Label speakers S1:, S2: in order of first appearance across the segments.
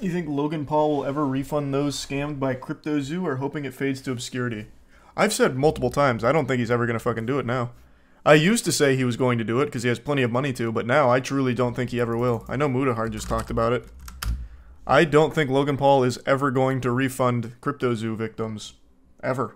S1: You think Logan Paul will ever refund those scammed by CryptoZoo or hoping it fades to obscurity? I've said multiple times, I don't think he's ever going to fucking do it now. I used to say he was going to do it because he has plenty of money to, but now I truly don't think he ever will. I know Mudahar just talked about it. I don't think Logan Paul is ever going to refund CryptoZoo victims. Ever.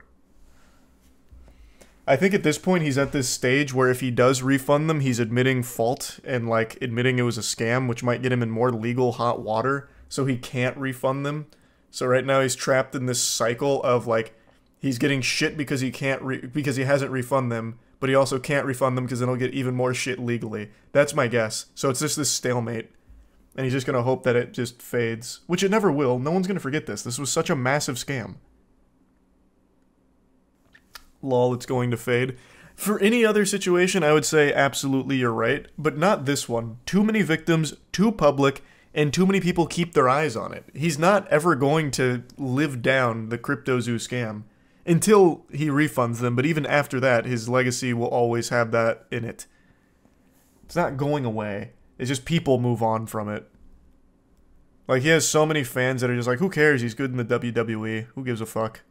S1: I think at this point he's at this stage where if he does refund them, he's admitting fault and like admitting it was a scam, which might get him in more legal hot water, so he can't refund them. So right now he's trapped in this cycle of like he's getting shit because he can't because he hasn't refunded them, but he also can't refund them because then he'll get even more shit legally. That's my guess. So it's just this stalemate. And he's just going to hope that it just fades. Which it never will. No one's going to forget this. This was such a massive scam. Lol, it's going to fade. For any other situation, I would say absolutely you're right. But not this one. Too many victims, too public, and too many people keep their eyes on it. He's not ever going to live down the CryptoZoo scam until he refunds them. But even after that, his legacy will always have that in it. It's not going away. It's just people move on from it. Like, he has so many fans that are just like, who cares? He's good in the WWE. Who gives a fuck?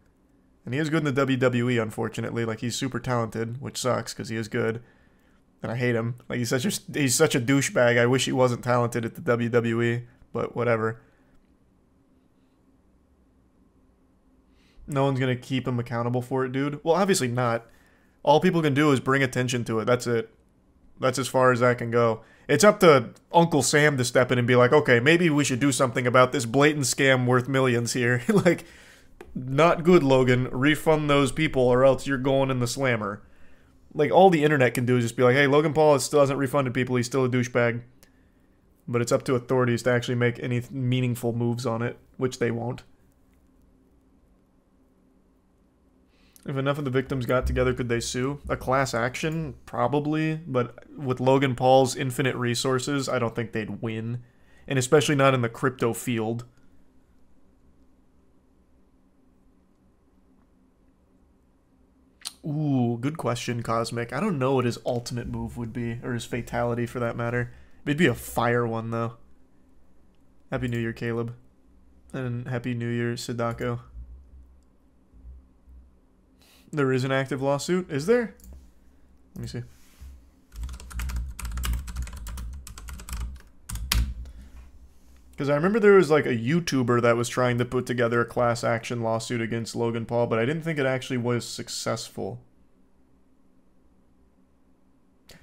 S1: And he is good in the WWE, unfortunately. Like, he's super talented, which sucks, because he is good. And I hate him. Like, he's such a douchebag. I wish he wasn't talented at the WWE, but whatever. No one's gonna keep him accountable for it, dude. Well, obviously not. All people can do is bring attention to it. That's it. That's as far as that can go. It's up to Uncle Sam to step in and be like, okay, maybe we should do something about this blatant scam worth millions here. Like, not good, Logan. Refund those people or else you're going in the slammer. Like, all the internet can do is just be like, hey, Logan Paul still hasn't refunded people. He's still a douchebag. But it's up to authorities to actually make any meaningful moves on it, which they won't. If enough of the victims got together, could they sue? A class action? Probably. But with Logan Paul's infinite resources, I don't think they'd win. And especially not in the crypto field. Ooh, good question, Cosmic. I don't know what his ultimate move would be. Or his fatality, for that matter. It'd be a fire one, though. Happy New Year, Caleb. And Happy New Year, Sadako. There is an active lawsuit? Is there? Let me see. Because I remember there was like a YouTuber that was trying to put together a class action lawsuit against Logan Paul, but I didn't think it actually was successful.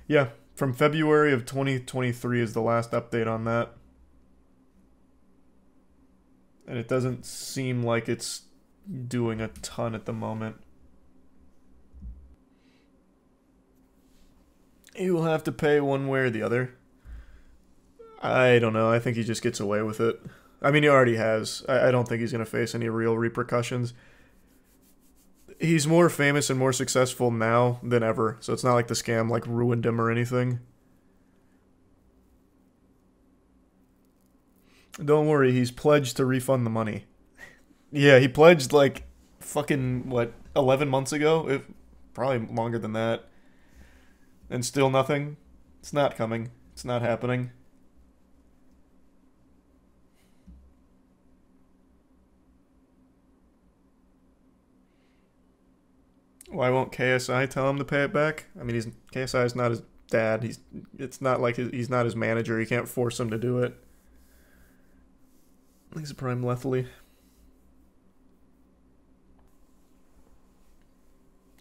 S1: Yeah, from February of 2023 is the last update on that. And it doesn't seem like it's doing a ton at the moment. He will have to pay one way or the other. I don't know. I think he just gets away with it. I mean, he already has. I don't think he's going to face any real repercussions. He's more famous and more successful now than ever, so it's not like the scam like ruined him or anything. Don't worry, he's pledged to refund the money. Yeah, he pledged like fucking, what, 11 months ago? Probably longer than that. And still nothing. It's not coming. It's not happening. Why won't KSI tell him to pay it back? I mean, KSI is not his dad. It's not like he's not his manager. He can't force him to do it. He's a prime lethally.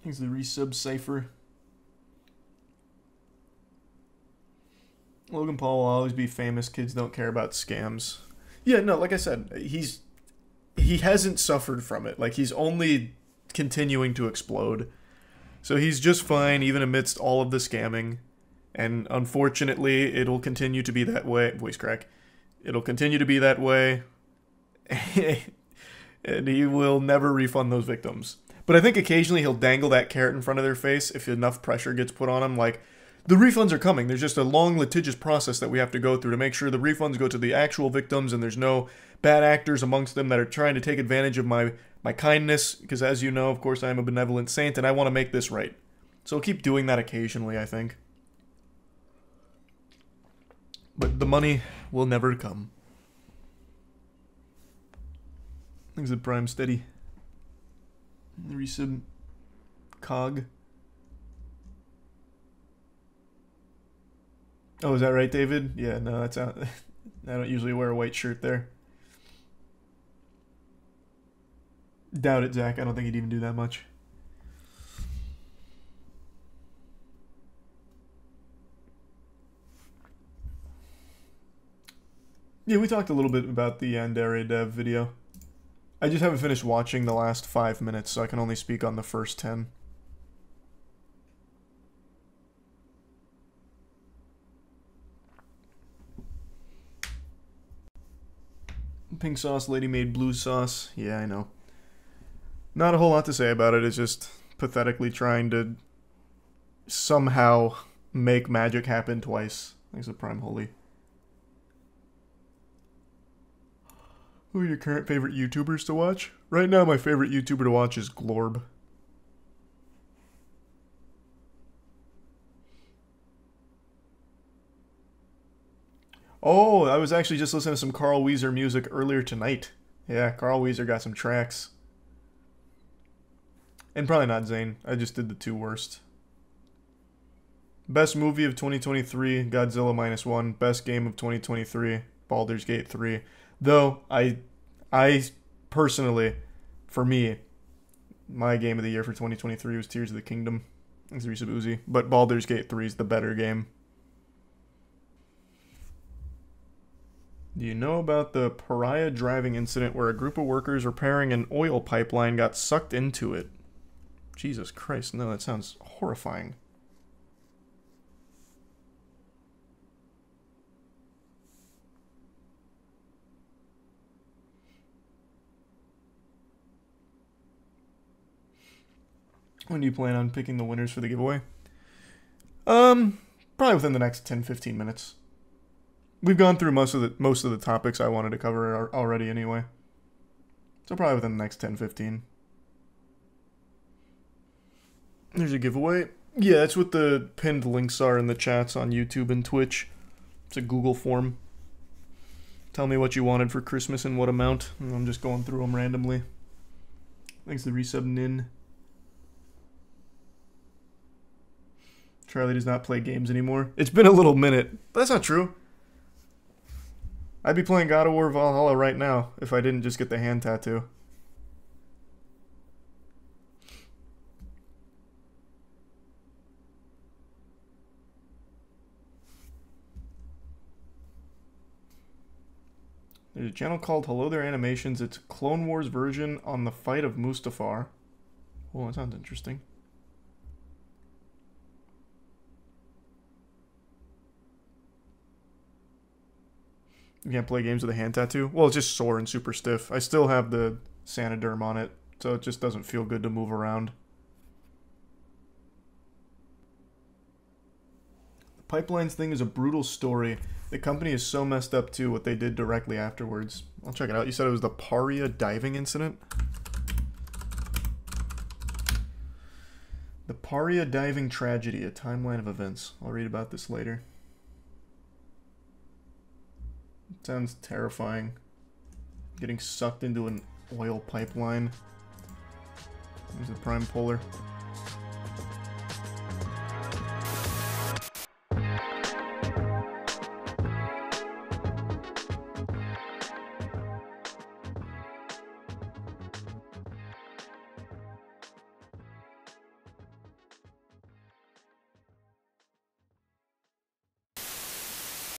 S1: He's the resub cipher. Logan Paul will always be famous. Kids don't care about scams. Yeah, no, like I said, he hasn't suffered from it. Like, he's only continuing to explode. So he's just fine, even amidst all of the scamming. And unfortunately, it'll continue to be that way. Voice crack. It'll continue to be that way. And he will never refund those victims. But I think occasionally he'll dangle that carrot in front of their face if enough pressure gets put on him. Like, the refunds are coming. There's just a long litigious process that we have to go through to make sure the refunds go to the actual victims and there's no bad actors amongst them that are trying to take advantage of my kindness. Because as you know, of course, I am a benevolent saint and I want to make this right. So I'll keep doing that occasionally, I think. But the money will never come. Thanks to Prime Steady. Resub Cog. Oh, is that right, David? Yeah, no, that's out. I don't usually wear a white shirt there. Doubt it, Zach. I don't think he'd even do that much. Yeah, we talked a little bit about the Yandere dev video. I just haven't finished watching the last 5 minutes, so I can only speak on the first 10. Pink sauce lady made blue sauce. Yeah, I know. Not a whole lot to say about it. It's just pathetically trying to somehow make magic happen twice. Thanks to Prime Holy. Who are your current favorite YouTubers to watch? Right now, my favorite YouTuber to watch is Glorb. Oh, I was actually just listening to some Carl Weezer music earlier tonight. Yeah, Carl Weezer got some tracks. And probably not Zane. I just did the 2 worst. Best movie of 2023, Godzilla -1. Best game of 2023, Baldur's Gate 3. Though, I personally, for me, my game of the year for 2023 was Tears of the Kingdom. Thanks to Resub Uzi. But Baldur's Gate 3 is the better game. Do you know about the pariah driving incident where a group of workers repairing an oil pipeline got sucked into it? Jesus Christ, no, that sounds horrifying. When do you plan on picking the winners for the giveaway? Probably within the next 10-15 minutes. We've gone through most of the topics I wanted to cover already anyway. So probably within the next 10-15. There's a giveaway. Yeah, that's what the pinned links are in the chats on YouTube and Twitch. It's a Google form. Tell me what you wanted for Christmas and what amount. And I'm just going through them randomly. Thanks to Resub Nin. Charlie does not play games anymore. It's been a little minute. But that's not true. I'd be playing God of War Valhalla right now if I didn't just get the hand tattoo. There's a channel called Hello There Animations. It's Clone Wars version on the fight of Mustafar. Oh, that sounds interesting. You can't play games with a hand tattoo? Well, it's just sore and super stiff. I still have the Sanoderm on it, so it just doesn't feel good to move around. The Pipelines thing is a brutal story. The company is so messed up too, what they did directly afterwards. I'll check it out. You said it was the Paria diving incident? The Paria diving tragedy, a timeline of events. I'll read about this later. Sounds terrifying. Getting sucked into an oil pipeline. There's the prime polar.